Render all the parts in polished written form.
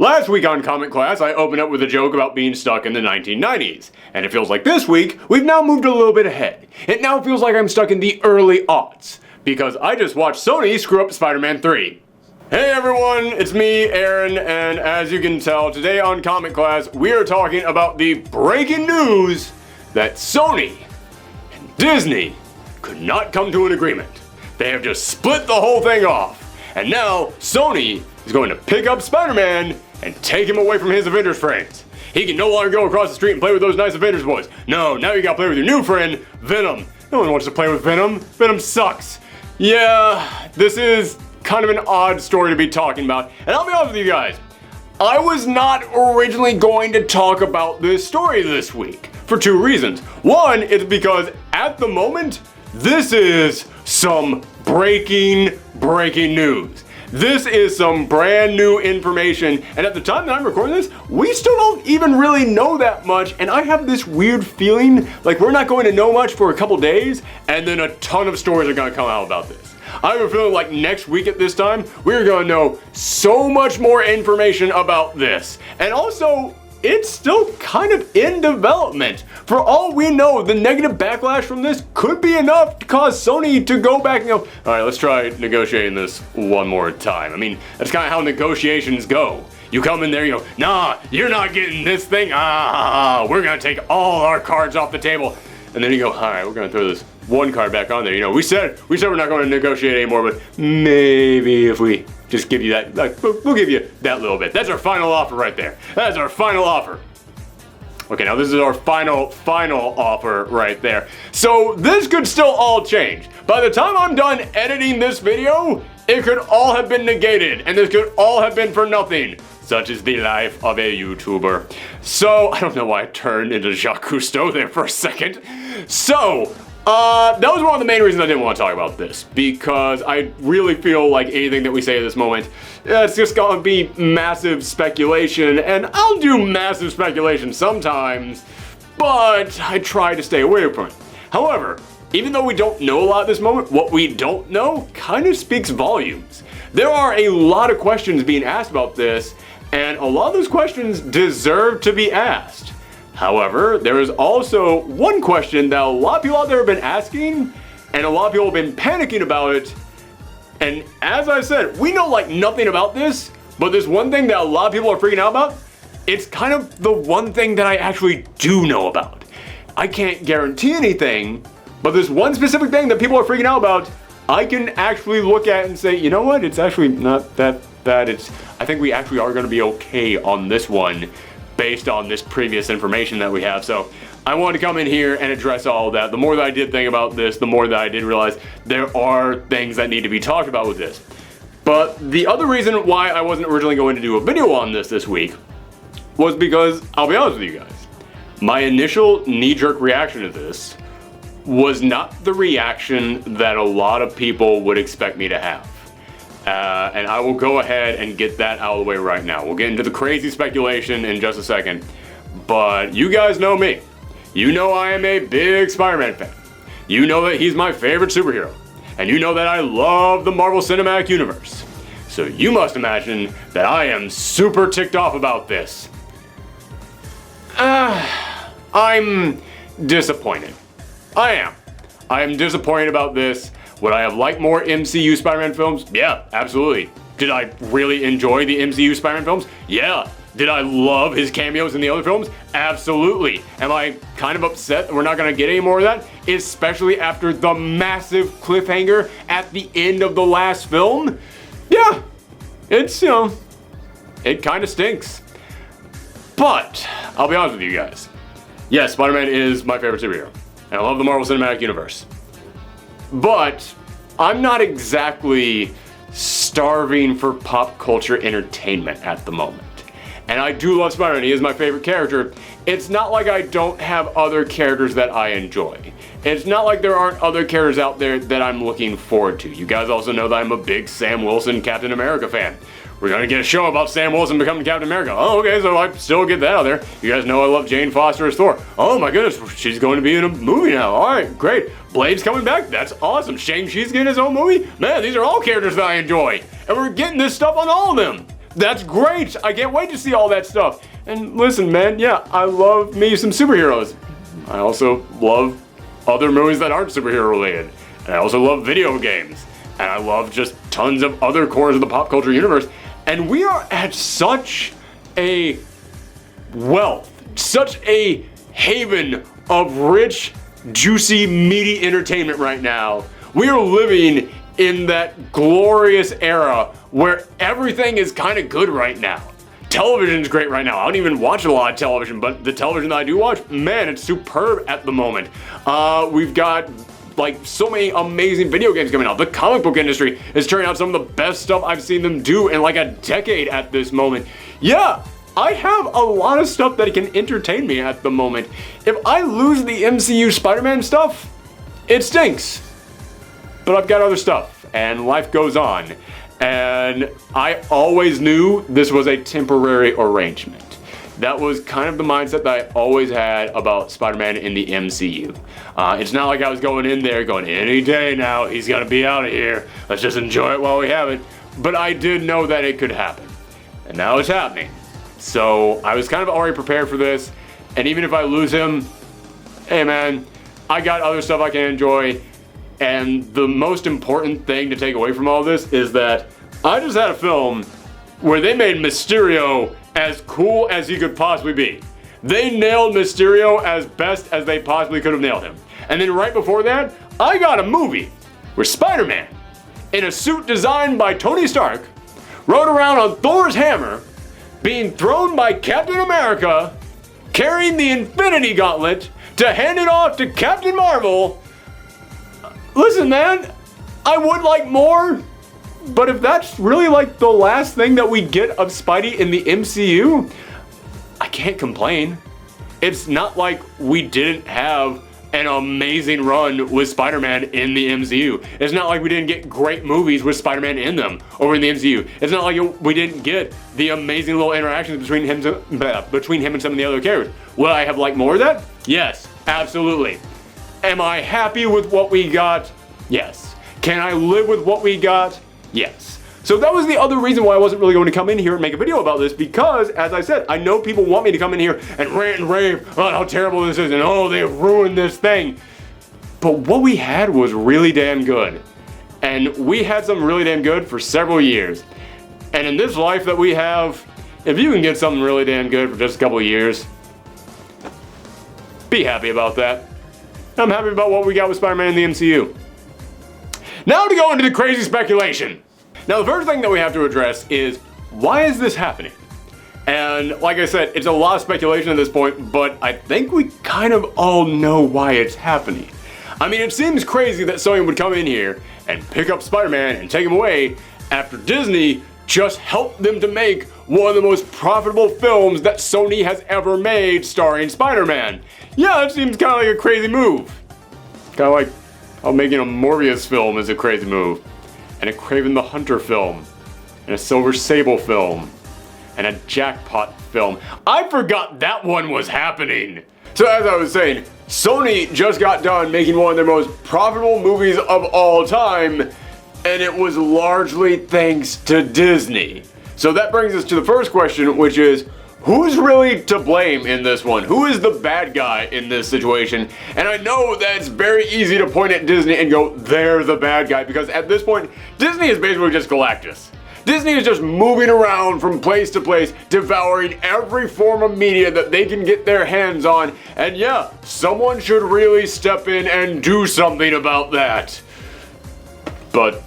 Last week on Comic Class, I opened up with a joke about being stuck in the 1990s. And it feels like this week, we've now moved a little bit ahead. It now feels like I'm stuck in the early aughts. Because I just watched Sony screw up Spider-Man 3. Hey everyone, it's me, Aaron, and as you can tell, today on Comic Class, we are talking about the breaking news that Sony and Disney could not come to an agreement. They have just split the whole thing off. And now, Sony is going to pick up Spider-Man and take him away from his Avengers friends. He can no longer go across the street and play with those nice Avengers boys. No, now you gotta play with your new friend, Venom. No one wants to play with Venom. Venom sucks. Yeah, this is kind of an odd story to be talking about. And I'll be honest with you guys, I was not originally going to talk about this story this week for two reasons. One is because at the moment, this is some breaking news. This is some brand new information, and at the time that I'm recording this, we still don't even really know that much, and I have this weird feeling like we're not going to know much for a couple days, and then a ton of stories are gonna come out about this. I have a feeling like next week at this time, we're gonna know so much more information about this. And also, it's still kind of in development. For all we know, the negative backlash from this could be enough to cause Sony to go back and go, all right, let's try negotiating this one more time. I mean, that's kind of how negotiations go. You come in there, you go, nah, you're not getting this thing. We're gonna take all our cards off the table. And then you go, all right, we're gonna throw this one card back on there. You know, we said we're not going to negotiate anymore, but maybe if we just give you that, like, we'll give you that little bit. That's our final offer right there. That's our final offer. Okay, now this is our final offer right there. So this could still all change. By the time I'm done editing this video, it could all have been negated, and this could all have been for nothing. Such is the life of a YouTuber. So, I don't know why I turned into Jacques Cousteau there for a second. So, that was one of the main reasons I didn't want to talk about this, because I really feel like anything that we say at this moment, it's just gonna be massive speculation, and I'll do massive speculation sometimes, but I try to stay away from it. However, even though we don't know a lot at this moment, what we don't know kind of speaks volumes. There are a lot of questions being asked about this, and a lot of those questions deserve to be asked. However, there is also one question that a lot of people out there have been asking, and a lot of people have been panicking about it. And as I said, we know like nothing about this, but there's one thing that a lot of people are freaking out about. It's kind of the one thing that I actually do know about. I can't guarantee anything, but there's one specific thing that people are freaking out about. I can actually look at and say, you know what? It's actually not that bad. I think we actually are going to be okay on this one, based on this previous information that we have. So I wanted to come in here and address all of that. The more that I did think about this, the more that I did realize there are things that need to be talked about with this. But the other reason why I wasn't originally going to do a video on this week was because, I'll be honest with you guys, my initial knee-jerk reaction to this was not the reaction that a lot of people would expect me to have. And I will go ahead and get that out of the way right now. We'll get into the crazy speculation in just a second. But you guys know me. You know I am a big Spider-Man fan. You know that he's my favorite superhero. And you know that I love the Marvel Cinematic Universe. So you must imagine that I am super ticked off about this. I'm disappointed. I am disappointed about this. Would I have liked more MCU Spider-Man films? Yeah, absolutely. Did I really enjoy the MCU Spider-Man films? Yeah. Did I love his cameos in the other films? Absolutely. Am I kind of upset that we're not gonna get any more of that? Especially after the massive cliffhanger at the end of the last film? Yeah. It's, it kind of stinks. But, I'll be honest with you guys. Yes, Spider-Man is my favorite superhero. And I love the Marvel Cinematic Universe. But I'm not exactly starving for pop culture entertainment at the moment. And I do love Spider-Man, he is my favorite character. It's not like I don't have other characters that I enjoy. It's not like there aren't other characters out there that I'm looking forward to. You guys also know that I'm a big Sam Wilson Captain America fan. We're gonna get a show about Sam Wilson becoming Captain America. Oh, okay, so I still get that out there. You guys know I love Jane Foster as Thor. Oh my goodness, she's going to be in a movie now. All right, great. Blade's coming back, that's awesome. Shang-Chi's getting his own movie. Man, these are all characters that I enjoy. And we're getting this stuff on all of them. That's great. I can't wait to see all that stuff. And listen, man, yeah, I love me some superheroes. I also love other movies that aren't superhero related. And I also love video games. And I love just tons of other corners of the pop culture universe. And we are at such a wealth, such a haven of rich, juicy, meaty entertainment right now. We are living in that glorious era where everything is kind of good right now. Television's great right now. I don't even watch a lot of television, but the television that I do watch, man, it's superb at the moment. We've got like so many amazing video games coming out. The comic book industry is turning out some of the best stuff I've seen them do in like a decade at this moment. Yeah, I have a lot of stuff that can entertain me at the moment. If I lose the MCU Spider-Man stuff, it stinks. But I've got other stuff, and life goes on. And I always knew this was a temporary arrangement. That was kind of the mindset that I always had about Spider-Man in the MCU. It's not like I was going in there going, any day now, he's gonna be out of here. Let's just enjoy it while we have it. But I did know that it could happen. And now it's happening. So I was kind of already prepared for this. And even if I lose him, hey man, I got other stuff I can enjoy. And the most important thing to take away from all this is that I just had a film where they made Mysterio as cool as he could possibly be. They nailed Mysterio as best as they possibly could have nailed him. And then right before that, I got a movie where Spider-Man, in a suit designed by Tony Stark, rode around on Thor's hammer, being thrown by Captain America, carrying the Infinity Gauntlet to hand it off to Captain Marvel. Listen, man, I would like more, but if that's really like the last thing that we get of Spidey in the MCU, I can't complain. It's not like we didn't have an amazing run with Spider-Man in the MCU. It's not like we didn't get great movies with Spider-Man in them over in the MCU. It's not like we didn't get the amazing little interactions between him and some of the other characters. Will I have liked more of that? Yes, absolutely. Am I happy with what we got? Yes. Can I live with what we got? Yes. So that was the other reason why I wasn't really going to come in here and make a video about this, because, as I said, I know people want me to come in here and rant and rave about how terrible this is and oh, they've ruined this thing. But what we had was really damn good. And we had something really damn good for several years. And in this life that we have, if you can get something really damn good for just a couple of years, be happy about that. I'm happy about what we got with Spider-Man in the MCU. Now to go into the crazy speculation. Now the first thing that we have to address is, why is this happening? And like I said, it's a lot of speculation at this point, but I think we kind of all know why it's happening. I mean, it seems crazy that Sony would come in here and pick up Spider-Man and take him away after Disney just helped them to make one of the most profitable films that Sony has ever made starring Spider-Man. Yeah, it seems kind of like a crazy move. Kind of like how making a Morbius film is a crazy move, and a Kraven the Hunter film, and a Silver Sable film, and a Jackpot film. I forgot that one was happening. So as I was saying, Sony just got done making one of their most profitable movies of all time, and it was largely thanks to Disney. So that brings us to the first question, which is, who's really to blame in this one? Who is the bad guy in this situation? And I know that it's very easy to point at Disney and go, they're the bad guy, because at this point, Disney is basically just Galactus. Disney is just moving around from place to place, devouring every form of media that they can get their hands on. And yeah, someone should really step in and do something about that. But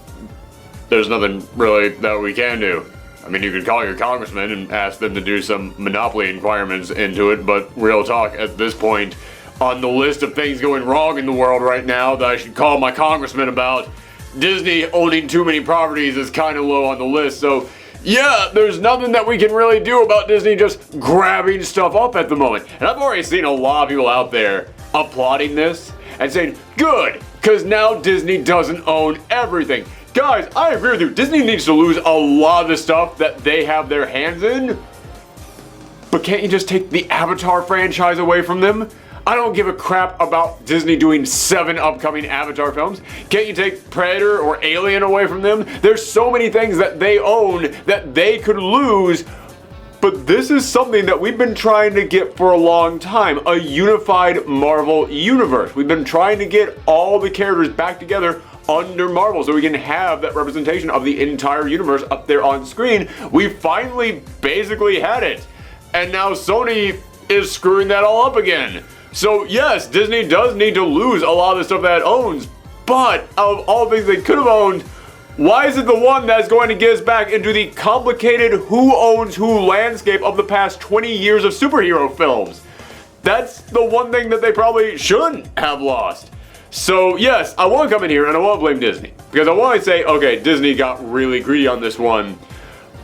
there's nothing really that we can do. I mean, you could call your congressman and ask them to do some monopoly inquiries into it, but real talk, at this point, on the list of things going wrong in the world right now that I should call my congressman about, Disney owning too many properties is kind of low on the list. So yeah, there's nothing that we can really do about Disney just grabbing stuff up at the moment. And I've already seen a lot of people out there applauding this and saying, good, because now Disney doesn't own everything. Guys, I agree with you. Disney needs to lose a lot of the stuff that they have their hands in. But can't you just take the Avatar franchise away from them? I don't give a crap about Disney doing 7 upcoming Avatar films. Can't you take Predator or Alien away from them? There's so many things that they own that they could lose. But this is something that we've been trying to get for a long time, a unified Marvel universe. We've been trying to get all the characters back together under Marvel so we can have that representation of the entire universe up there on screen. We finally basically had it. And now Sony is screwing that all up again. So yes, Disney does need to lose a lot of the stuff that it owns, but out of all the things they could have owned, why is it the one that's going to get us back into the complicated who owns who landscape of the past 20 years of superhero films? That's the one thing that they probably shouldn't have lost. So yes, I want to come in here and I want to blame Disney. Because I want to say, okay, Disney got really greedy on this one.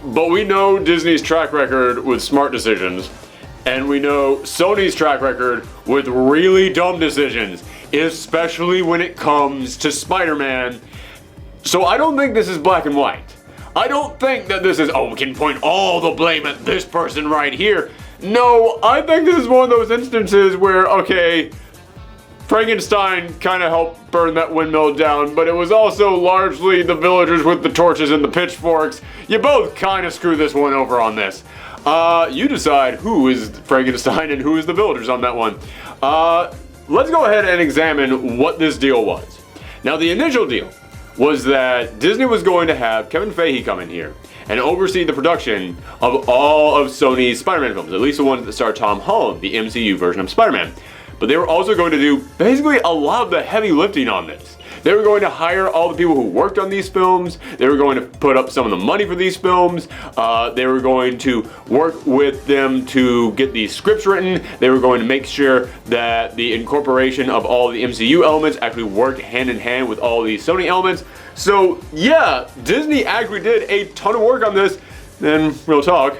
But we know Disney's track record with smart decisions. And we know Sony's track record with really dumb decisions. Especially when it comes to Spider-Man. So I don't think this is black and white. I don't think that this is, oh, we can point all the blame at this person right here. No, I think this is one of those instances where, okay, Frankenstein kind of helped burn that windmill down, but it was also largely the villagers with the torches and the pitchforks. You both kind of screw this one over on this. You decide who is Frankenstein and who is the villagers on that one. Let's go ahead and examine what this deal was. Now, the initial deal was that Disney was going to have Kevin Feige come in here and oversee the production of all of Sony's Spider-Man films, at least the ones that star Tom Holland, the MCU version of Spider-Man. But they were also going to do basically a lot of the heavy lifting on this. They were going to hire all the people who worked on these films. They were going to put up some of the money for these films. They were going to work with them to get these scripts written. They were going to make sure that the incorporation of all the MCU elements actually worked hand in hand with all the Sony elements. So yeah, Disney actually did a ton of work on this. And real talk,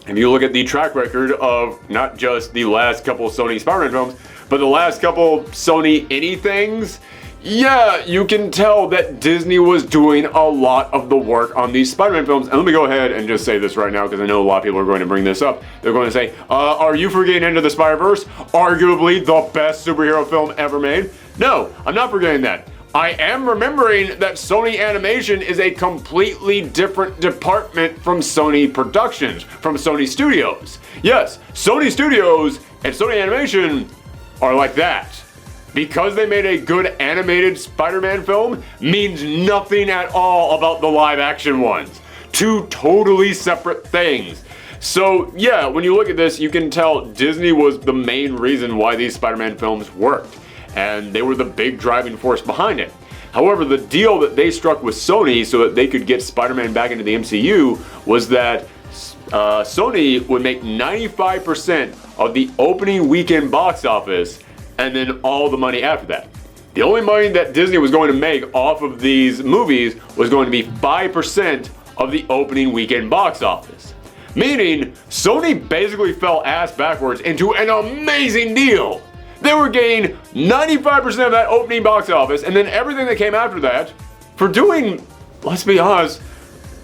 if you look at the track record of not just the last couple Sony Spider-Man films, but the last couple Sony anythings, yeah, you can tell that Disney was doing a lot of the work on these Spider-Man films. And let me go ahead and just say this right now, because I know a lot of people are going to bring this up. They're going to say, are you forgetting Into the Spider-Verse? Arguably the best superhero film ever made. No, I'm not forgetting that. I am remembering that Sony Animation is a completely different department from Sony Productions, from Sony Studios. Yes, Sony Studios and Sony Animation are like that. Because they made a good animated Spider-Man film means nothing at all about the live action ones. Two totally separate things. So yeah, when you look at this, you can tell Disney was the main reason why these Spider-Man films worked. And they were the big driving force behind it. However, the deal that they struck with Sony so that they could get Spider-Man back into the MCU was that Sony would make 95% of the opening weekend box office and then all the money after that. The only money that Disney was going to make off of these movies was going to be 5% of the opening weekend box office. Meaning, Sony basically fell ass backwards into an amazing deal. They were getting 95% of that opening box office and then everything that came after that for doing, let's be honest,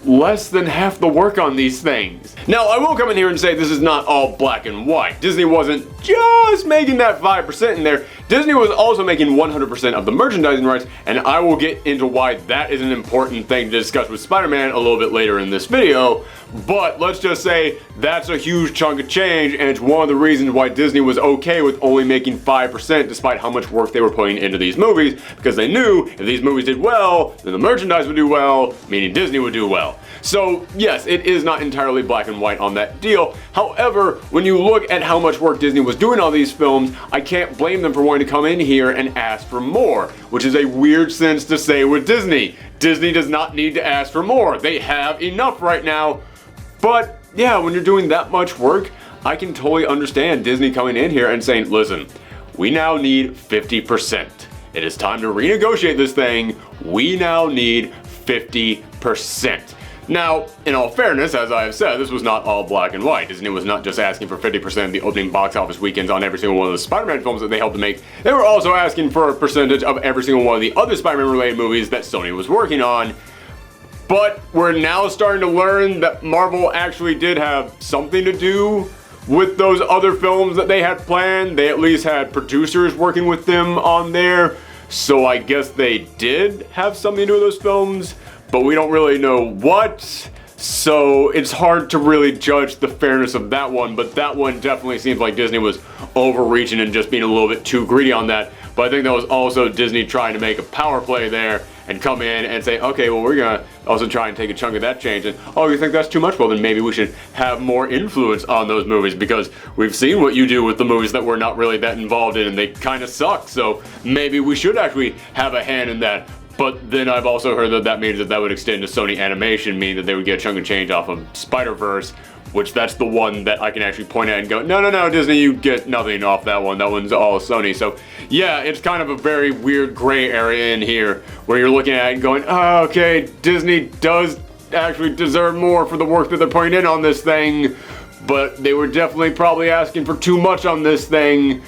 less than half the work on these things. Now, I will come in here and say this is not all black and white. Disney wasn't just making that 5% in there. Disney was also making 100% of the merchandising rights, and I will get into why that is an important thing to discuss with Spider-Man a little bit later in this video. But let's just say that's a huge chunk of change, and it's one of the reasons why Disney was okay with only making 5% despite how much work they were putting into these movies, because they knew if these movies did well, then the merchandise would do well, meaning Disney would do well. So yes, it is not entirely black and white on that deal. However, when you look at how much work Disney was doing on these films, I can't blame them for wanting to come in here and ask for more, which is a weird sense to say with Disney. Disney does not need to ask for more. They have enough right now. But yeah, when you're doing that much work, I can totally understand Disney coming in here and saying, listen, we now need 50%. It is time to renegotiate this thing. We now need 50%. Now, in all fairness, as I have said, this was not all black and white. Disney was not just asking for 50% of the opening box office weekends on every single one of the Spider-Man films that they helped to make. They were also asking for a percentage of every single one of the other Spider-Man related movies that Sony was working on. But we're now starting to learn that Marvel actually did have something to do with those other films that they had planned. They at least had producers working with them on there. So I guess they did have something to do with those films, but we don't really know what. So it's hard to really judge the fairness of that one, but that one definitely seems like Disney was overreaching and just being a little bit too greedy on that. But I think that was also Disney trying to make a power play there and come in and say, okay, well, we're gonna also try and take a chunk of that change. And, oh, you think that's too much? Well, then maybe we should have more influence on those movies, because we've seen what you do with the movies that we're not really that involved in and they kind of suck. So maybe we should actually have a hand in that. But then I've also heard that that means that would extend to Sony Animation, meaning that they would get a chunk of change off of Spider-Verse, which that's the one that I can actually point at and go, no, Disney, you get nothing off that one. That one's all Sony. So yeah, it's kind of a very weird gray area in here where you're looking at it and going, oh, okay, Disney does actually deserve more for the work that they're putting in on this thing, but they were definitely probably asking for too much on this thing.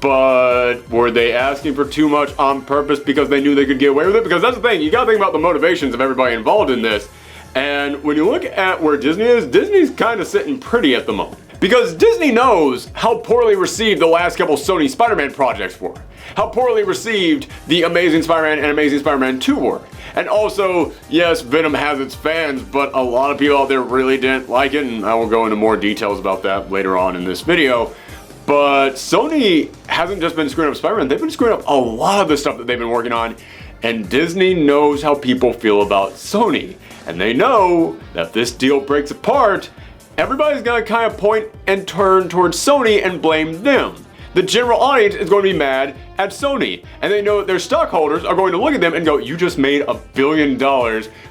But were they asking for too much on purpose because they knew they could get away with it? Because that's the thing, you gotta think about the motivations of everybody involved in this. And when you look at where Disney is, Disney's kind of sitting pretty at the moment. Because Disney knows how poorly received the last couple Sony Spider-Man projects were. How poorly received the Amazing Spider-Man and Amazing Spider-Man 2 were. And also, yes, Venom has its fans, but a lot of people out there really didn't like it, and I will go into more details about that later on in this video. But Sony hasn't just been screwing up Spider-Man, they've been screwing up a lot of the stuff that they've been working on. And Disney knows how people feel about Sony. And they know that if this deal breaks apart, everybody's gonna kind of point and turn towards Sony and blame them. The general audience is going to be mad at Sony. And they know that their stockholders are going to look at them and go, you just made $1 billion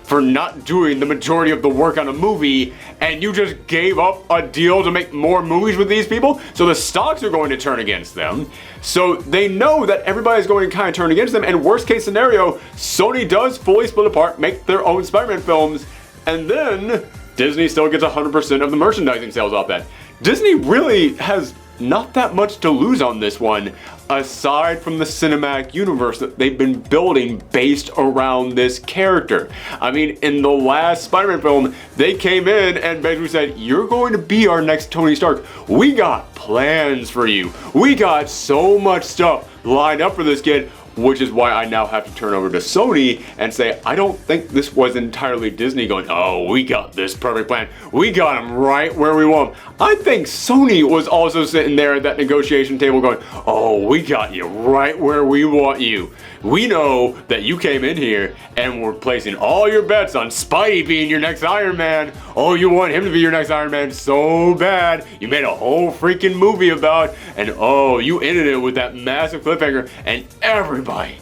for not doing the majority of the work on a movie, and you just gave up a deal to make more movies with these people? So the stocks are going to turn against them. So they know that everybody's going to kind of turn against them, and worst case scenario, Sony does fully split apart, make their own Spider-Man films, and then Disney still gets 100% of the merchandising sales off that. Disney really has not that much to lose on this one, aside from the cinematic universe that they've been building based around this character. I mean, in the last Spider-Man film, they came in and basically said, you're going to be our next Tony Stark. We got plans for you. We got so much stuff lined up for this kid. Which is why I now have to turn over to Sony and say, I don't think this was entirely Disney going, oh, we got this perfect plan. We got him right where we want him. I think Sony was also sitting there at that negotiation table going, oh, we got you right where we want you. We know that you came in here and were placing all your bets on Spidey being your next Iron Man. Oh, you want him to be your next Iron Man so bad. You made a whole freaking movie about, and oh, you ended it with that massive cliffhanger, and everybody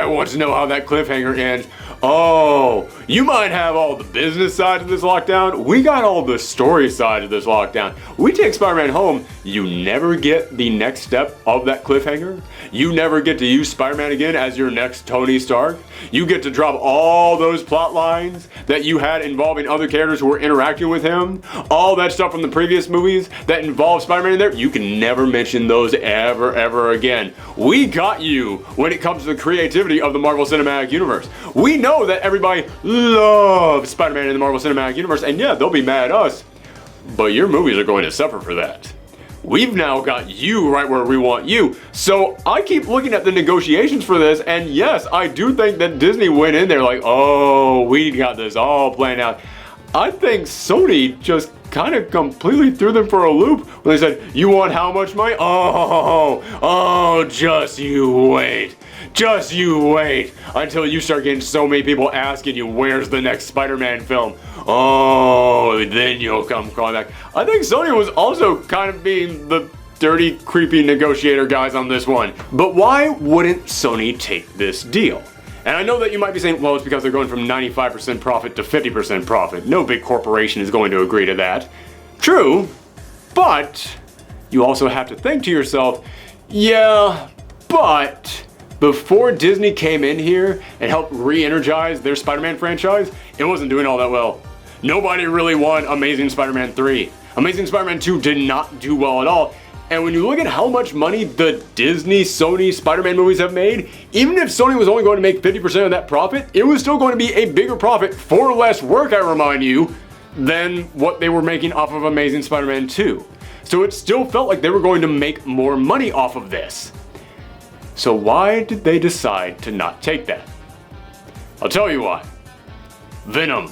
wants to know how that cliffhanger ends. Oh, you might have all the business side of this lockdown. We got all the story side of this lockdown. We take Spider-Man home. You never get the next step of that cliffhanger. You never get to use Spider-Man again as your next Tony Stark. You get to drop all those plot lines that you had involving other characters who were interacting with him. All that stuff from the previous movies that involved Spider-Man in there. You can never mention those ever again. We got you when it comes to the creativity of the Marvel Cinematic Universe. We know that everybody loves Spider-Man in the Marvel Cinematic Universe, and yeah, they'll be mad at us, but your movies are going to suffer for that. We've now got you right where we want you. So I keep looking at the negotiations for this, and yes, I do think that Disney went in there like, oh, we got this all planned out. I think Sony just kind of completely threw them for a loop when they said, you want how much money? Oh, just you wait. Just you wait until you start getting so many people asking you, where's the next Spider-Man film? Oh, then you'll come calling back. I think Sony was also kind of being the dirty, creepy negotiator guys on this one. But why wouldn't Sony take this deal? And I know that you might be saying, well, it's because they're going from 95% profit to 50% profit. No big corporation is going to agree to that. True, but you also have to think to yourself, yeah, but before Disney came in here and helped re-energize their Spider-Man franchise, it wasn't doing all that well. Nobody really won Amazing Spider-Man 3. Amazing Spider-Man 2 did not do well at all. And when you look at how much money the Disney, Sony Spider-Man movies have made, even if Sony was only going to make 50% of that profit, it was still going to be a bigger profit for less work, I remind you, than what they were making off of Amazing Spider-Man 2. So it still felt like they were going to make more money off of this. So why did they decide to not take that? I'll tell you why. Venom.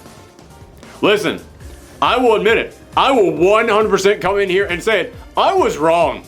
Listen, I will admit it. I will 100% come in here and say it. I was wrong.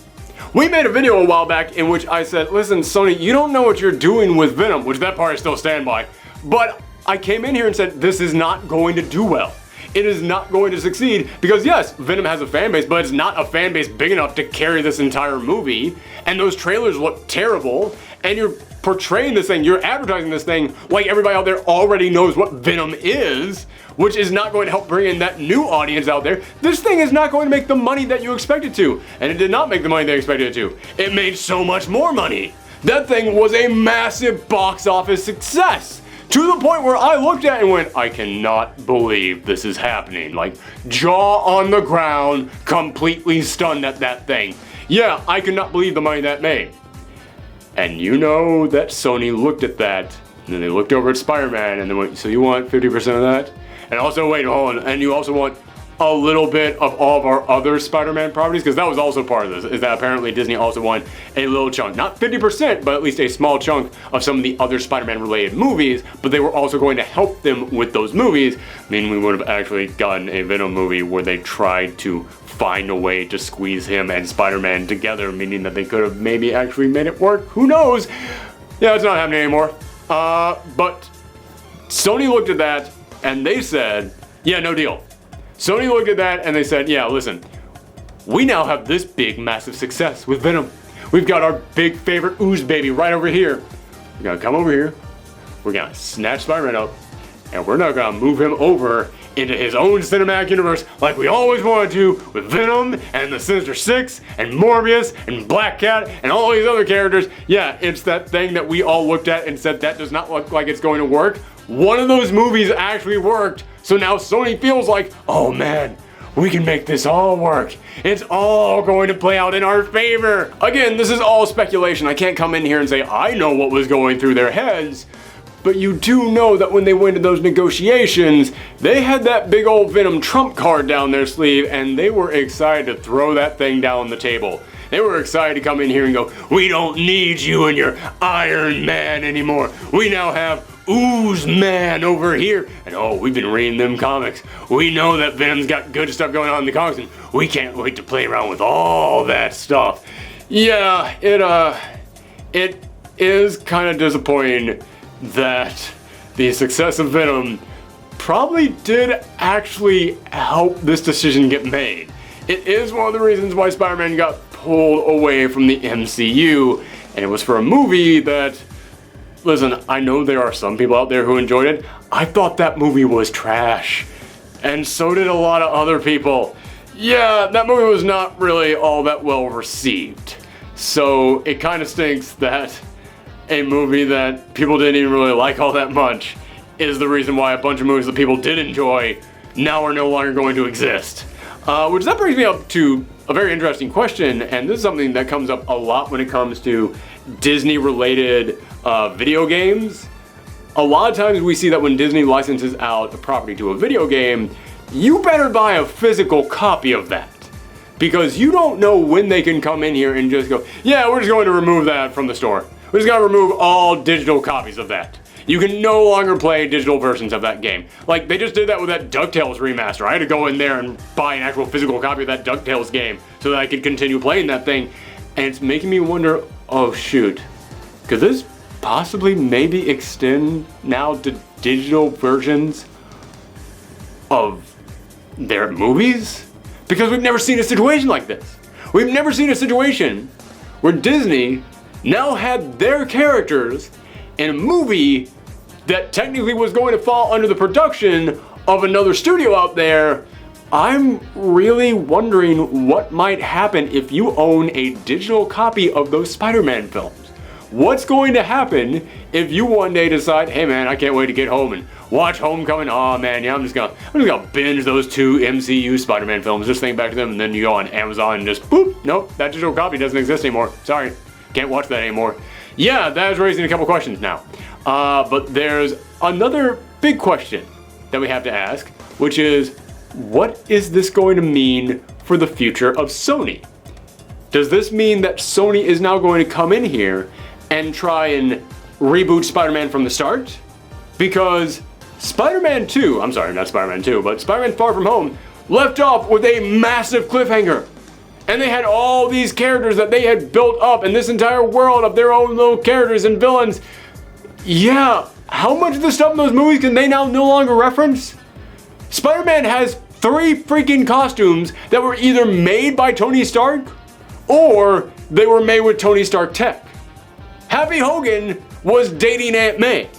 We made a video a while back in which I said, listen, Sony, you don't know what you're doing with Venom, which that part I still stand by. But I came in here and said, this is not going to do well. It is not going to succeed because yes, Venom has a fan base, but it's not a fan base big enough to carry this entire movie. And those trailers look terrible. And you're portraying this thing, you're advertising this thing like everybody out there already knows what Venom is, which is not going to help bring in that new audience out there. This thing is not going to make the money that you expect it to. And it did not make the money they expected it to. It made so much more money. That thing was a massive box office success. To the point where I looked at it and went, I cannot believe this is happening. Like, jaw on the ground, completely stunned at that thing. Yeah, I could not believe the money that made. And you know that Sony looked at that, and then they looked over at Spider-Man, and they went, so you want 50% of that? And also, wait, hold on, and you also want a little bit of all of our other Spider-Man properties? Because that was also part of this, is that apparently Disney also wanted a little chunk. Not 50%, but at least a small chunk of some of the other Spider-Man related movies, but they were also going to help them with those movies, meaning we would have actually gotten a Venom movie where they tried to find a way to squeeze him and Spider-Man together, meaning that they could have maybe actually made it work. Who knows? Yeah, it's not happening anymore. But Sony looked at that and they said, yeah, no deal. Sony looked at that and they said, yeah, listen, we now have this big, massive success with Venom. We've got our big favorite ooze baby right over here. We're gonna come over here, we're gonna snatch Spider-Man up, and we're not gonna move him over into his own cinematic universe like we always wanted to with Venom and the Sinister Six and Morbius and Black Cat and all these other characters. Yeah, it's that thing that we all looked at and said that does not look like it's going to work. One of those movies actually worked. So now Sony feels like, oh man, we can make this all work. It's all going to play out in our favor. Again, this is all speculation. I can't come in here and say I know what was going through their heads. But you do know that when they went into those negotiations, they had that big old Venom trump card down their sleeve and they were excited to throw that thing down the table. They were excited to come in here and go, we don't need you and your Iron Man anymore. We now have Ooze Man over here. And oh, we've been reading them comics. We know that Venom's got good stuff going on in the comics and we can't wait to play around with all that stuff. Yeah, it is kind of disappointing that the success of Venom probably did actually help this decision get made. It is one of the reasons why Spider-Man got pulled away from the MCU, and it was for a movie that, listen, I know there are some people out there who enjoyed it. I thought that movie was trash, and so did a lot of other people. Yeah, that movie was not really all that well received. So it kind of stinks that a movie that people didn't even really like all that much is the reason why a bunch of movies that people did enjoy now are no longer going to exist. Which that brings me up to a very interesting question, and this is something that comes up a lot when it comes to Disney-related video games. A lot of times we see that when Disney licenses out a property to a video game, you better buy a physical copy of that. Because you don't know when they can come in here and just go, yeah, we're just going to remove that from the store. We're just gonna remove all digital copies of that. You can no longer play digital versions of that game. Like, they just did that with that DuckTales remaster. I had to go in there and buy an actual physical copy of that DuckTales game so that I could continue playing that thing. And it's making me wonder, oh shoot, could this possibly maybe extend now to digital versions of their movies? Because we've never seen a situation like this. We've never seen a situation where Disney now had their characters in a movie that technically was going to fall under the production of another studio out there. I'm really wondering what might happen if you own a digital copy of those Spider-Man films. What's going to happen if you one day decide, hey man, I can't wait to get home and watch Homecoming. Oh man, yeah, I'm just gonna binge those 2 MCU Spider-Man films, just think back to them, and then you go on Amazon and just boop, nope, that digital copy doesn't exist anymore. Sorry. Can't watch that anymore. Yeah, that is raising a couple questions now. But there's another big question that we have to ask, which is, what is this going to mean for the future of Sony? Does this mean that Sony is now going to come in here and try and reboot Spider-Man from the start? Because Spider-Man 2, I'm sorry, not Spider-Man 2, but Spider-Man Far From Home left off with a massive cliffhanger. And they had all these characters that they had built up in this entire world of their own little characters and villains. Yeah, how much of the stuff in those movies can they now no longer reference? Spider-Man has 3 freaking costumes that were either made by Tony Stark or they were made with Tony Stark tech. Happy Hogan was dating Aunt May.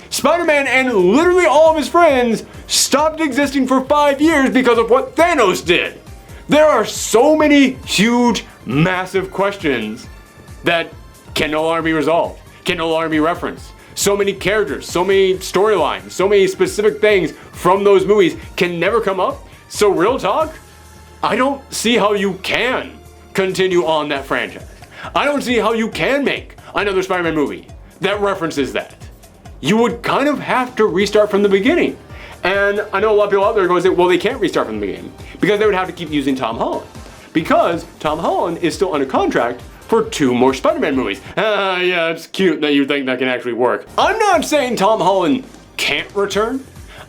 Spider-Man and literally all of his friends stopped existing for 5 years because of what Thanos did. There are so many huge, massive questions that can no longer be resolved, can no longer be referenced. So many characters, so many storylines, so many specific things from those movies can never come up. So real talk, I don't see how you can continue on that franchise. I don't see how you can make another Spider-Man movie that references that. You would kind of have to restart from the beginning. And I know a lot of people out there are going to say, well, they can't restart from the beginning because they would have to keep using Tom Holland. Because Tom Holland is still under contract for 2 more Spider-Man movies. Yeah, it's cute that you think that can actually work. I'm not saying Tom Holland can't return.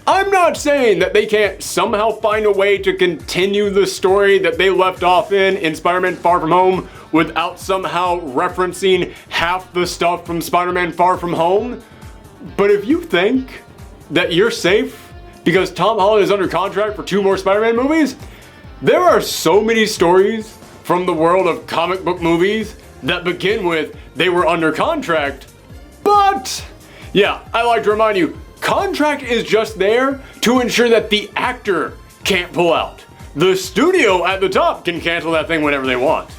I'm not saying that they can't somehow find a way to continue the story that they left off in Spider-Man Far From Home without somehow referencing half the stuff from Spider-Man Far From Home. But if you think that you're safe because Tom Holland is under contract for 2 more Spider-Man movies, there are so many stories from the world of comic book movies that begin with they were under contract. But yeah, I like to remind you, contract is just there to ensure that the actor can't pull out. The studio at the top can cancel that thing whenever they want.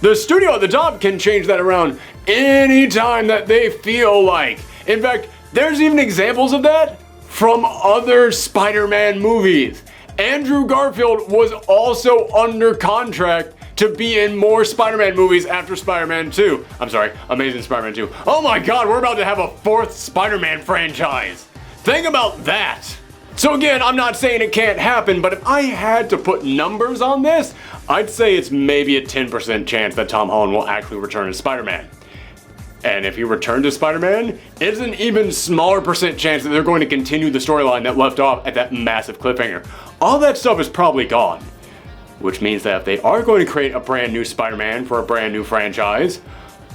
The studio at the top can change that around anytime that they feel like. In fact, there's even examples of that from other Spider-Man movies. Andrew Garfield was also under contract to be in more Spider-Man movies after Spider-Man 2. I'm sorry, Amazing Spider-Man 2. Oh my god, we're about to have a 4th Spider-Man franchise. Think about that. So again, I'm not saying it can't happen, but if I had to put numbers on this, I'd say it's maybe a 10% chance that Tom Holland will actually return as Spider-Man. And if he returns as Spider-Man, it's an even smaller percent chance that they're going to continue the storyline that left off at that massive cliffhanger. All that stuff is probably gone. Which means that if they are going to create a brand new Spider-Man for a brand new franchise,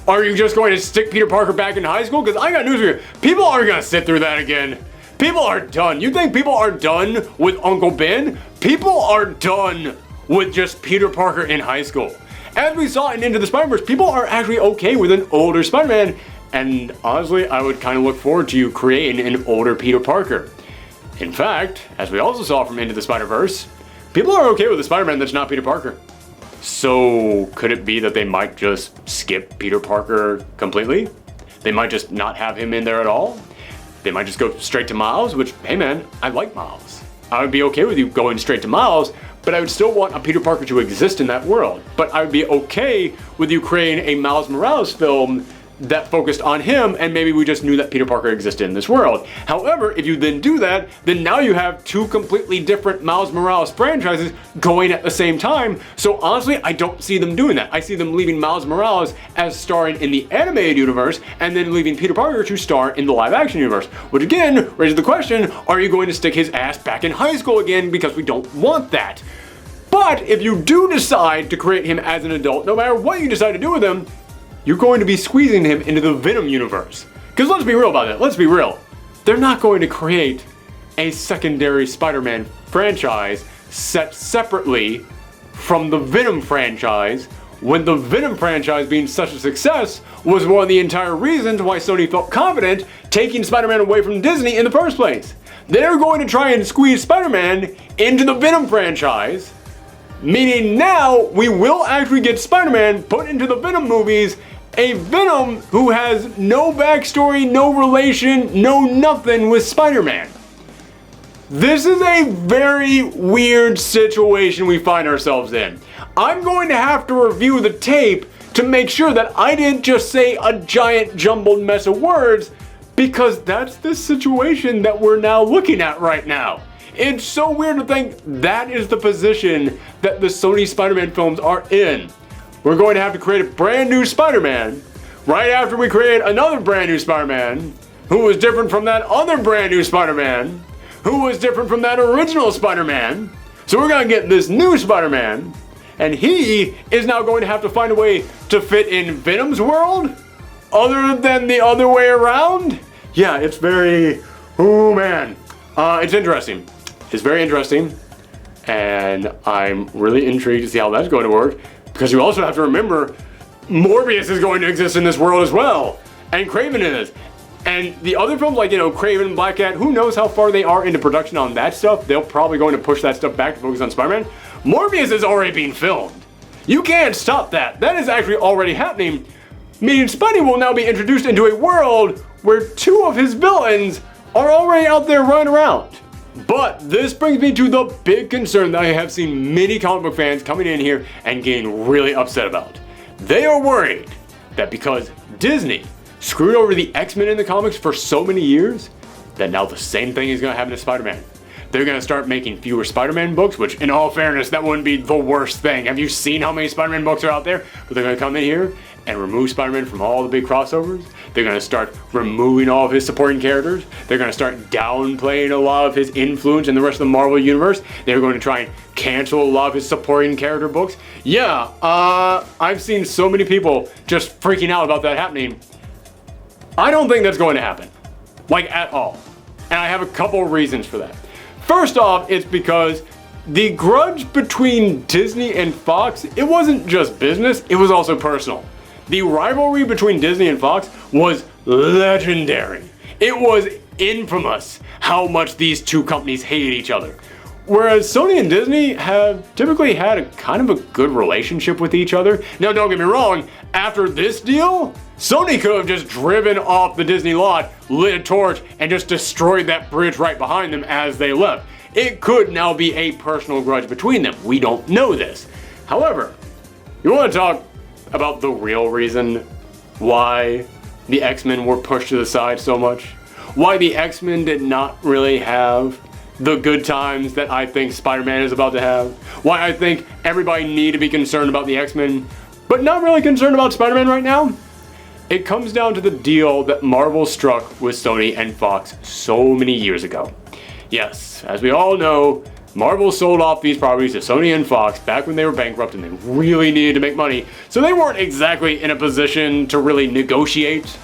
are you just going to stick Peter Parker back in high school? Because I got news for you. People aren't going to sit through that again. People are done. You think people are done with Uncle Ben? People are done with just Peter Parker in high school. As we saw in Into the Spider-Verse, people are actually okay with an older Spider-Man. And honestly, I would kind of look forward to you creating an older Peter Parker. In fact, as we also saw from Into the Spider-Verse, people are okay with a Spider-Man that's not Peter Parker. So could it be that they might just skip Peter Parker completely? They might just not have him in there at all? They might just go straight to Miles, which, hey man, I like Miles. I would be okay with you going straight to Miles, but I would still want a Peter Parker to exist in that world. But I would be okay with you creating a Miles Morales film that focused on him, and maybe we just knew that Peter Parker existed in this world. However, if you then do that, then now you have 2 completely different Miles Morales franchises going at the same time. So honestly, I don't see them doing that. I see them leaving Miles Morales as starring in the animated universe, and then leaving Peter Parker to star in the live action universe. Which again, raises the question, are you going to stick his ass back in high school again? Because we don't want that. But if you do decide to create him as an adult, no matter what you decide to do with him, you're going to be squeezing him into the Venom universe. Because let's be real about it, let's be real. They're not going to create a secondary Spider-Man franchise set separately from the Venom franchise, when the Venom franchise being such a success was one of the entire reasons why Sony felt confident taking Spider-Man away from Disney in the first place. They're going to try and squeeze Spider-Man into the Venom franchise, meaning now we will actually get Spider-Man put into the Venom movies, a Venom who has no backstory, no relation, no nothing with Spider-Man. This is a very weird situation we find ourselves in. I'm going to have to review the tape to make sure that I didn't just say a giant jumbled mess of words, because that's the situation that we're now looking at right now. It's so weird to think that is the position that the Sony Spider-Man films are in. We're going to have to create a brand new Spider-Man right after we create another brand new Spider-Man who was different from that other brand new Spider-Man who was different from that original Spider-Man. So we're going to get this new Spider-Man, and he is now going to have to find a way to fit in Venom's world other than the other way around. Yeah, it's very, oh man, it's interesting. It's very interesting, and I'm really intrigued to see how that's going to work, because you also have to remember Morbius is going to exist in this world as well, and Kraven is. And the other films, like, Kraven, Black Cat, who knows how far they are into production on that stuff. They'll probably going to push that stuff back to focus on Spider-Man. Morbius is already being filmed. You can't stop that. That is actually already happening, meaning Spidey will now be introduced into a world where two of his villains are already out there running around. But this brings me to the big concern that I have seen many comic book fans coming in here and getting really upset about. They are worried that because Disney screwed over the X-Men in the comics for so many years, that now the same thing is going to happen to Spider-Man. They're going to start making fewer Spider-Man books, which in all fairness, that wouldn't be the worst thing. Have you seen how many Spider-Man books are out there? But they're going to come in here and remove Spider-Man from all the big crossovers. They're going to start removing all of his supporting characters. They're going to start downplaying a lot of his influence in the rest of the Marvel Universe. They're going to try and cancel a lot of his supporting character books. Yeah, I've seen so many people just freaking out about that happening. I don't think that's going to happen, like at all. And I have a couple of reasons for that. First off, it's because the grudge between Disney and Fox, it wasn't just business, it was also personal. The rivalry between Disney and Fox was legendary. It was infamous how much these two companies hated each other. Whereas Sony and Disney have typically had a kind of a good relationship with each other. Now, don't get me wrong, after this deal, Sony could have just driven off the Disney lot, lit a torch, and just destroyed that bridge right behind them as they left. It could now be a personal grudge between them. We don't know this. However, you want to talk about the real reason why the X-Men were pushed to the side so much? Why the X-Men did not really have the good times that I think Spider-Man is about to have? Why I think everybody need to be concerned about the X-Men, but not really concerned about Spider-Man right now? It comes down to the deal that Marvel struck with Sony and Fox so many years ago. Yes, as we all know, Marvel sold off these properties to Sony and Fox back when they were bankrupt and they really needed to make money, so they weren't exactly in a position to really negotiate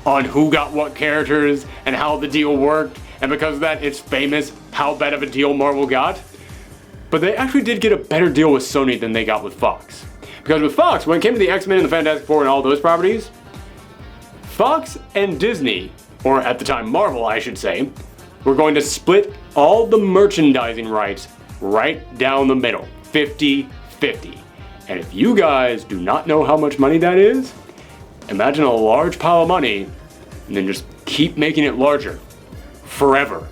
on who got what characters and how the deal worked, and because of that, it's famous how bad of a deal Marvel got. But they actually did get a better deal with Sony than they got with Fox. Because with Fox, when it came to the X-Men and the Fantastic Four and all those properties, Fox and Disney, or at the time Marvel I should say, were going to split all the merchandising rights right down the middle, 50-50. And if you guys do not know how much money that is, imagine a large pile of money and then just keep making it larger forever.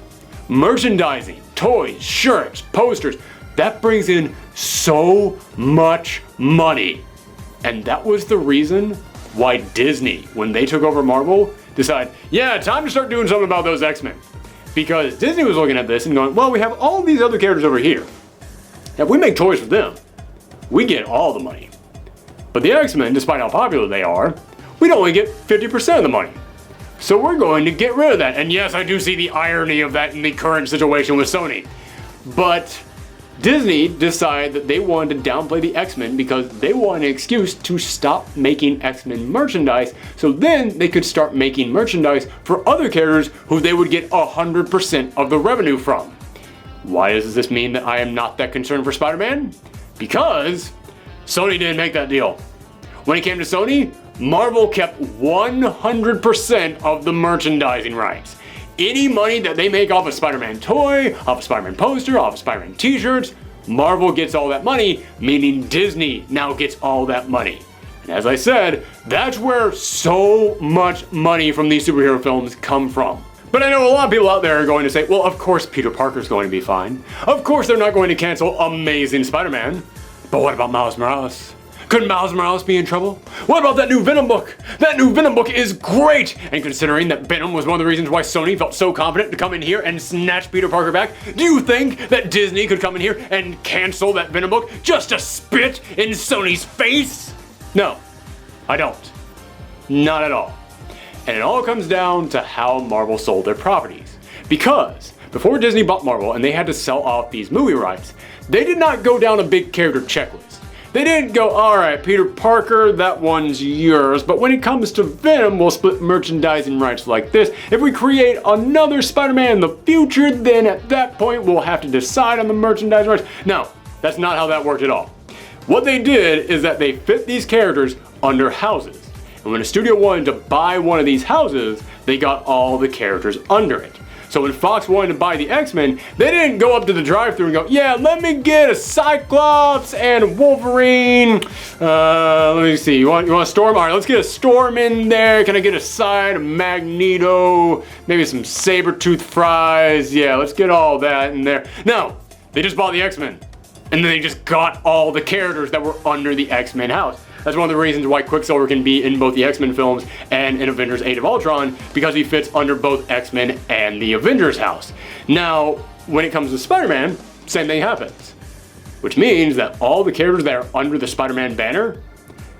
Merchandising, toys, shirts, posters, that brings in so much money. And that was the reason why Disney, when they took over Marvel, decided, yeah, time to start doing something about those X-Men. Because Disney was looking at this and going, well, we have all these other characters over here. If we make toys for them, we get all the money. But the X-Men, despite how popular they are, we'd only get 50% of the money. So we're going to get rid of that. And yes, I do see the irony of that in the current situation with Sony. But Disney decided that they wanted to downplay the X-Men because they wanted an excuse to stop making X-Men merchandise, so then they could start making merchandise for other characters who they would get 100% of the revenue from. Why does this mean that I am not that concerned for Spider-Man? Because Sony didn't make that deal. When it came to Sony, Marvel kept 100% of the merchandising rights. Any money that they make off a Spider-Man toy, off a Spider-Man poster, off of Spider-Man t-shirts, Marvel gets all that money, meaning Disney now gets all that money. And as I said, that's where so much money from these superhero films come from. But I know a lot of people out there are going to say, well, of course Peter Parker's going to be fine. Of course they're not going to cancel Amazing Spider-Man. But what about Miles Morales? Could Miles Morales be in trouble? What about that new Venom book? That new Venom book is great! And considering that Venom was one of the reasons why Sony felt so confident to come in here and snatch Peter Parker back, do you think that Disney could come in here and cancel that Venom book just to spit in Sony's face? No, I don't. Not at all. And it all comes down to how Marvel sold their properties. Because before Disney bought Marvel and they had to sell off these movie rights, they did not go down a big character checklist. They didn't go, alright, Peter Parker, that one's yours, but when it comes to Venom, we'll split merchandising rights like this. If we create another Spider-Man in the future, then at that point we'll have to decide on the merchandising rights. No, that's not how that worked at all. What they did is that they fit these characters under houses. And when a studio wanted to buy one of these houses, they got all the characters under it. So when Fox wanted to buy the X-Men, they didn't go up to the drive-thru and go, yeah, let me get a Cyclops and Wolverine. Let me see, you want a Storm? All right, let's get a Storm in there. Can I get a side of Magneto? Maybe some Sabretooth fries. Yeah, let's get all that in there. No, they just bought the X-Men. And then they just got all the characters that were under the X-Men house. That's one of the reasons why Quicksilver can be in both the X-Men films and in Avengers Age of Ultron, because he fits under both X-Men and the Avengers house. Now, when it comes to Spider-Man, same thing happens. Which means that all the characters that are under the Spider-Man banner,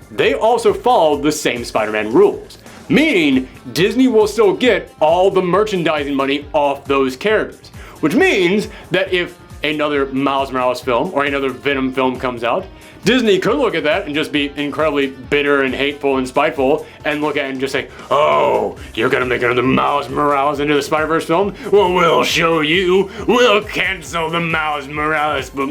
they also follow the same Spider-Man rules. Meaning, Disney will still get all the merchandising money off those characters. Which means that if another Miles Morales film or another Venom film comes out, Disney could look at that and just be incredibly bitter and hateful and spiteful and look at it and just say, oh, you're gonna make another Miles Morales into the Spider-Verse film? Well, we'll show you. We'll cancel the Miles Morales book.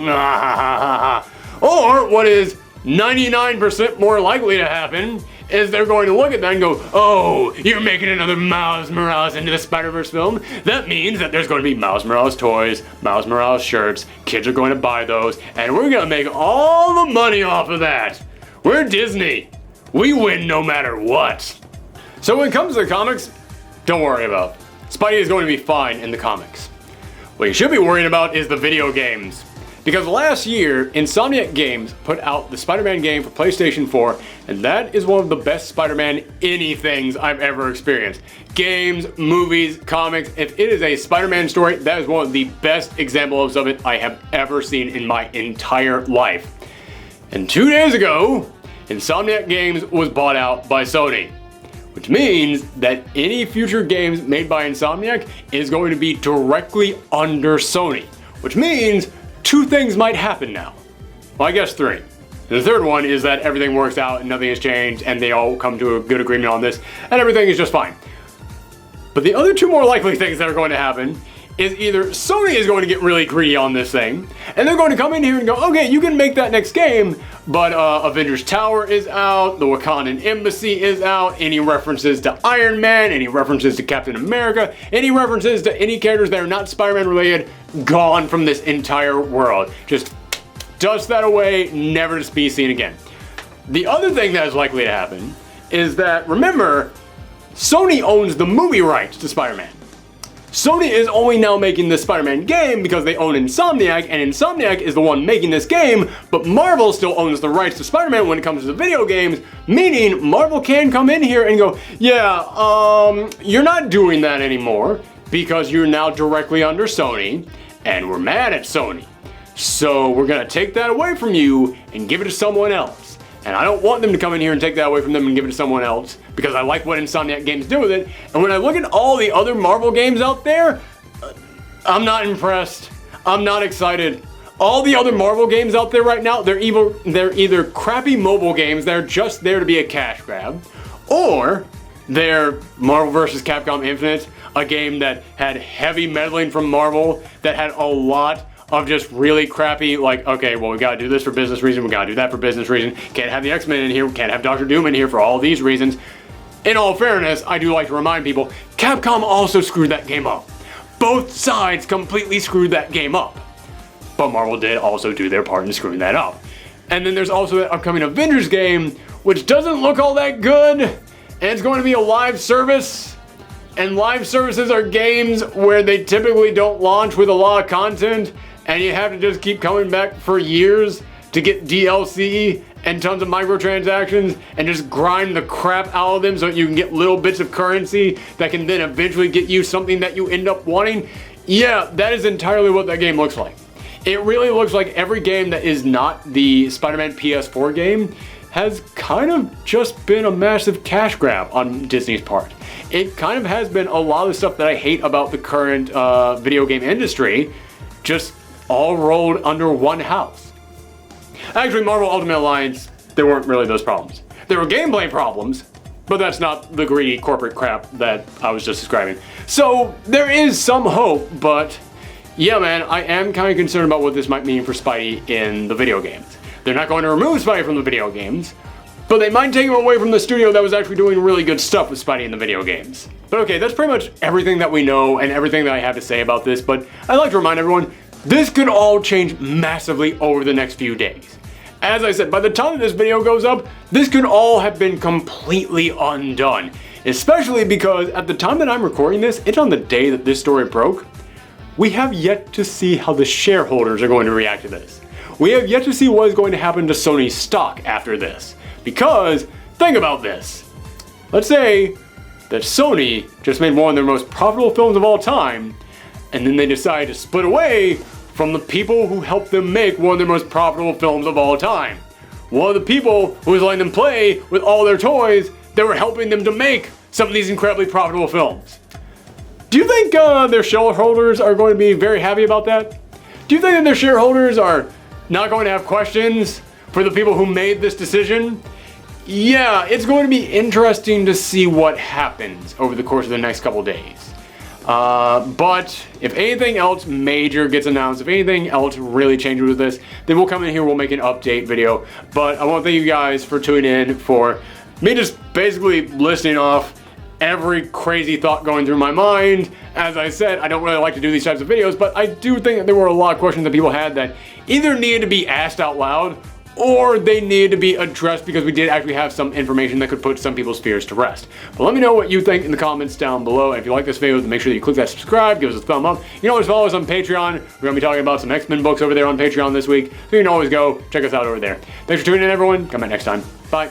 Or what is 99% more likely to happen is they're going to look at that and go, oh, you're making another Miles Morales into the Spider-Verse film? That means that there's going to be Miles Morales toys, Miles Morales shirts, kids are going to buy those, and we're going to make all the money off of that. We're Disney. We win no matter what. So when it comes to the comics, don't worry about it. Spidey is going to be fine in the comics. What you should be worrying about is the video games. Because last year, Insomniac Games put out the Spider-Man game for PlayStation 4, and that is one of the best Spider-Man anythings I've ever experienced. Games, movies, comics, if it is a Spider-Man story, that is one of the best examples of it I have ever seen in my entire life. And 2 days ago, Insomniac Games was bought out by Sony. Which means that any future games made by Insomniac is going to be directly under Sony. Which means 2 things might happen now. Well, I guess 3. The third one is that everything works out and nothing has changed and they all come to a good agreement on this and everything is just fine. But the other 2 more likely things that are going to happen is either Sony is going to get really greedy on this thing and they're going to come in here and go, okay, you can make that next game, but Avengers Tower is out, the Wakandan Embassy is out, any references to Iron Man, any references to Captain America, any references to any characters that are not Spider-Man related, gone from this entire world. Just dust that away, never to be seen again. The other thing that is likely to happen is that, remember, Sony owns the movie rights to Spider-Man. Sony is only now making this Spider-Man game because they own Insomniac, and Insomniac is the one making this game, but Marvel still owns the rights to Spider-Man when it comes to the video games, meaning Marvel can come in here and go, yeah, you're not doing that anymore because you're now directly under Sony, and we're mad at Sony. So we're gonna take that away from you and give it to someone else. And I don't want them to come in here and take that away from them and give it to someone else because I like what Insomniac Games do with it. And when I look at all the other Marvel games out there, I'm not impressed. I'm not excited. All the other Marvel games out there right now, they're either crappy mobile games that are just there to be a cash grab, or they're Marvel vs. Capcom Infinite, a game that had heavy meddling from Marvel, that had a lot of just really crappy, like, okay, well, we gotta do this for business reason, we gotta do that for business reason, can't have the X-Men in here, we can't have Doctor Doom in here for all these reasons. In all fairness, I do like to remind people, Capcom also screwed that game up. Both sides completely screwed that game up. But Marvel did also do their part in screwing that up. And then there's also that upcoming Avengers game, which doesn't look all that good, and it's going to be a live service. And live services are games where they typically don't launch with a lot of content, and you have to just keep coming back for years to get DLC and tons of microtransactions and just grind the crap out of them so that you can get little bits of currency that can then eventually get you something that you end up wanting, yeah, that is entirely what that game looks like. It really looks like every game that is not the Spider-Man PS4 game has kind of just been a massive cash grab on Disney's part. It kind of has been a lot of stuff that I hate about the current video game industry, just all rolled under one house. Actually, Marvel Ultimate Alliance, there weren't really those problems. There were gameplay problems, but that's not the greedy corporate crap that I was just describing. So there is some hope, but yeah, man, I am kind of concerned about what this might mean for Spidey in the video games. They're not going to remove Spidey from the video games, but they might take him away from the studio that was actually doing really good stuff with Spidey in the video games. But okay, that's pretty much everything that we know and everything that I have to say about this, but I'd like to remind everyone, this could all change massively over the next few days. As I said, by the time this video goes up, this could all have been completely undone. Especially because at the time that I'm recording this, it's on the day that this story broke. We have yet to see how the shareholders are going to react to this. We have yet to see what is going to happen to Sony's stock after this. Because, think about this. Let's say that Sony just made one of their most profitable films of all time, and then they decide to split away from the people who helped them make one of their most profitable films of all time. One of the people who was letting them play with all their toys that were helping them to make some of these incredibly profitable films. Do you think their shareholders are going to be very happy about that? Do you think that their shareholders are not going to have questions for the people who made this decision? Yeah, it's going to be interesting to see what happens over the course of the next couple days. But if anything else major gets announced, if anything else really changes with this, then we'll come in here, we'll make an update video. But I want to thank you guys for tuning in, for me just basically listing off every crazy thought going through my mind. As I said, I don't really like to do these types of videos, but I do think that there were a lot of questions that people had that either needed to be asked out loud or they needed to be addressed because we did actually have some information that could put some people's fears to rest. But let me know what you think in the comments down below. And if you like this video, then make sure that you click that subscribe, give us a thumb up. You can always follow us on Patreon. We're going to be talking about some X-Men books over there on Patreon this week. So you can always go check us out over there. Thanks for tuning in, everyone. Come back next time. Bye.